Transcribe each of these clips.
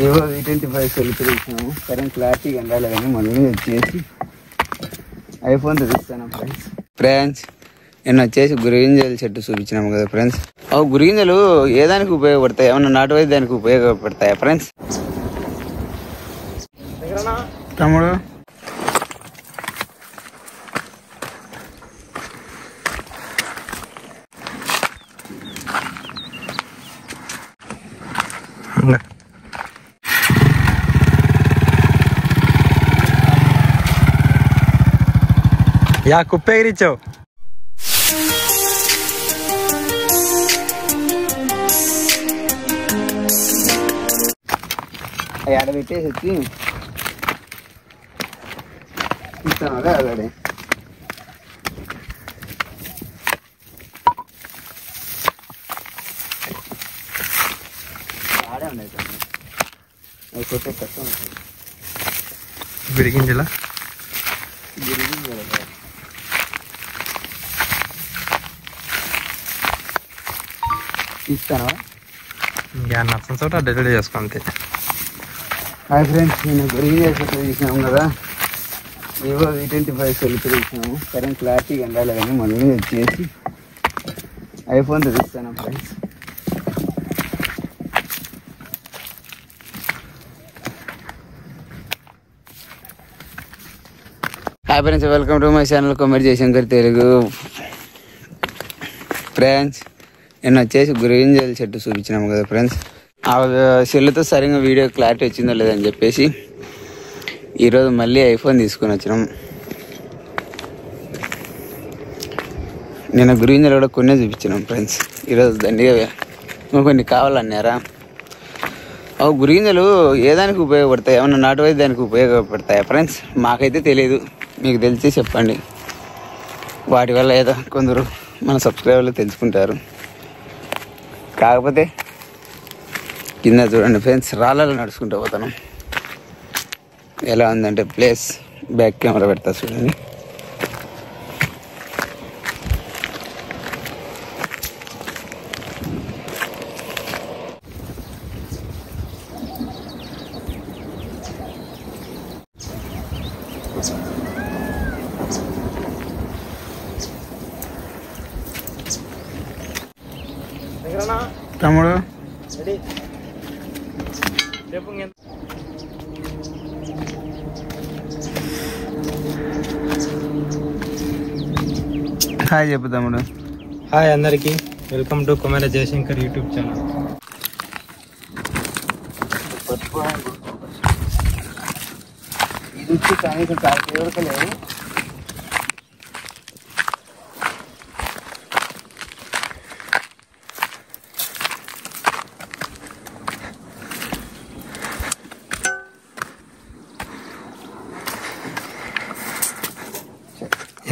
ఏవో V25 celebration current క్లారిటీగా ఉండాలి కానీ మళ్ళీ వచ్చేసి ఐఫోన్ తెస్తాను ఫ్రెండ్స్. నిన్న వచ్చేసి గురిగింజల చెట్టు చూపించినాము కదా ఫ్రెండ్స్. అవి గురిగింజలు ఏ దానికి ఉపయోగపడతాయి, ఏమన్నా నాటు వైద్య దానికి ఉపయోగపడతాయా ఫ్రెండ్స్? తమ్ముడు యా కుప్ప ఎగిరిచ్చావు. ఆడ పెట్టేసి వచ్చి ఇస్తాను అదే అలాడే ఆడే ఉన్నాయి అవి కొట్టే కష్టం ఉంటుంది. విరిగింజలా ఇస్తాను నచ్చని చోట డెలివరీ చేసుకో అంతే. హాయ్ ఫ్రెండ్స్, నేను గురిగింజల చెట్టు తీసినాము కదా, ఏవో V25 సెలబ్రేషన్ కరెంట్ క్లారిటీగా ఉండాలి కానీ మళ్ళీ వచ్చేసి ఐఫోన్ తెస్తాను friends. Hi friends, welcome to my channel comedy Jayashankar Telugu. Friends, నేను వచ్చేసి గురిగింజల చెట్టు చూపించినాము కదా ఫ్రెండ్స్. ఆ సెల్లుతో సరిగ్గా వీడియో క్లారిటీ వచ్చిందో లేదని చెప్పేసి ఈరోజు మళ్ళీ ఐఫోన్ తీసుకొని వచ్చినాం. నేను గురిగింజలు కూడా కొన్నే చూపించినాం ఫ్రెండ్స్. ఈరోజు దండిగా కొన్ని కావాలన్నారా. అవి గురిగింజలు ఏ దానికి ఉపయోగపడతాయి, ఏమన్నా నాటు వైద్య దానికి ఉపయోగపడతాయా ఫ్రెండ్స్? మాకైతే తెలియదు, మీకు తెలిసి చెప్పండి. వాటి వల్ల ఏదో కొందరు మన సబ్స్క్రైబర్లు తెలుసుకుంటారు. కాకపోతే కింద చూడండి ఫ్రెండ్స్, రాళ్ళలో నడుచుకుంటూ పోతాను. ఎలా ఉందంటే ప్లేస్ బ్యాక్ కెమెరా పెడతా చూడండి. తమ్ముడు హాయ్ చెప్పు తమ్ముడు. హాయ్ అందరికి, welcome to Komera Jayashankar YouTube channel. ఇది వచ్చి కనీసం కాయలేదు.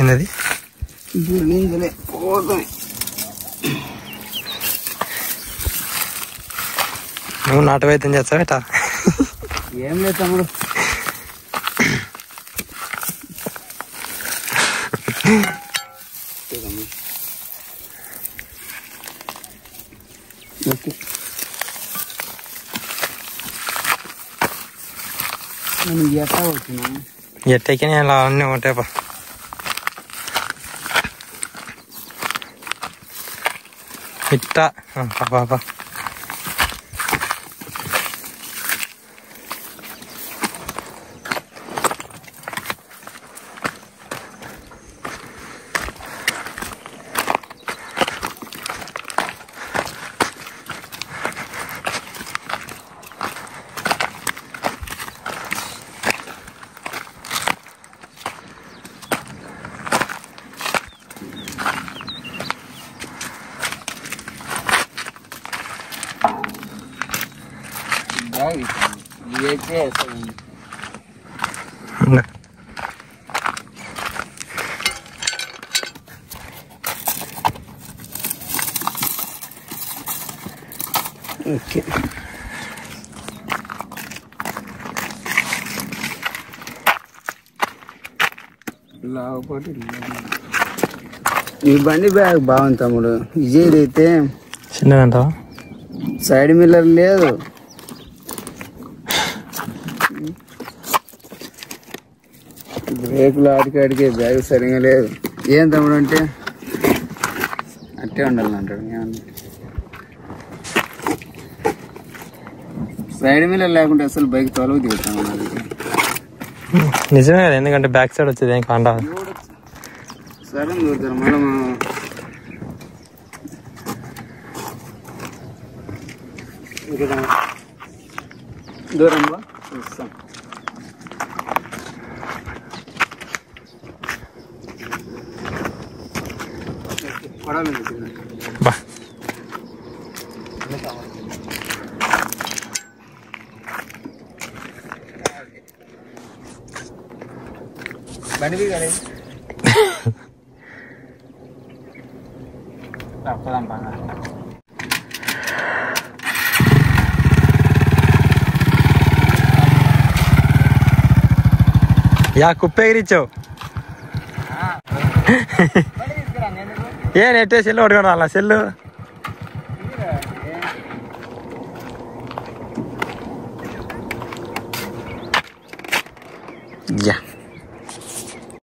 ఏంటది? గురిగింజలే పోతాయి. నువ్వు నాటు వైద్యం చేస్తావేట? ఏం లేదు తమ్ముడు, ఓకే. నేను ఎట్టా వచ్చినా ఎట్టకి నేను అలా అన్నీ ఉంటాయి. ఇట్టా పాపా ఓకే. ఈ బండి బ్యాగ్ బాగుంది తమ్ముడు. విజయ్ అయితే చిన్నదంటావా? సైడ్ మిల్లర్ లేదు, బ్రేకులు ఆడికాడికే బ్యాగ్ సరిగా లేదు. ఏం తమ్ముడు అంటే అట్టే ఉండాలి అంటాడు. ఏమన్నా సైడ్ మీద లేకుంటే అసలు బైక్ తొలగు దిగుతాం. నిజమే కదా, ఎందుకంటే బ్యాక్ సైడ్ వచ్చేది ఏం కాండా. సరే దూరుతారు మనం దూరం చూస్తాం. బా బండి కదా తప్పదాం బాగా. యా కుప్ప ఎగిరిచ్చావు ఏ నెట్టే సెల్లు పట్టుకోండి అలా సెల్లు. యా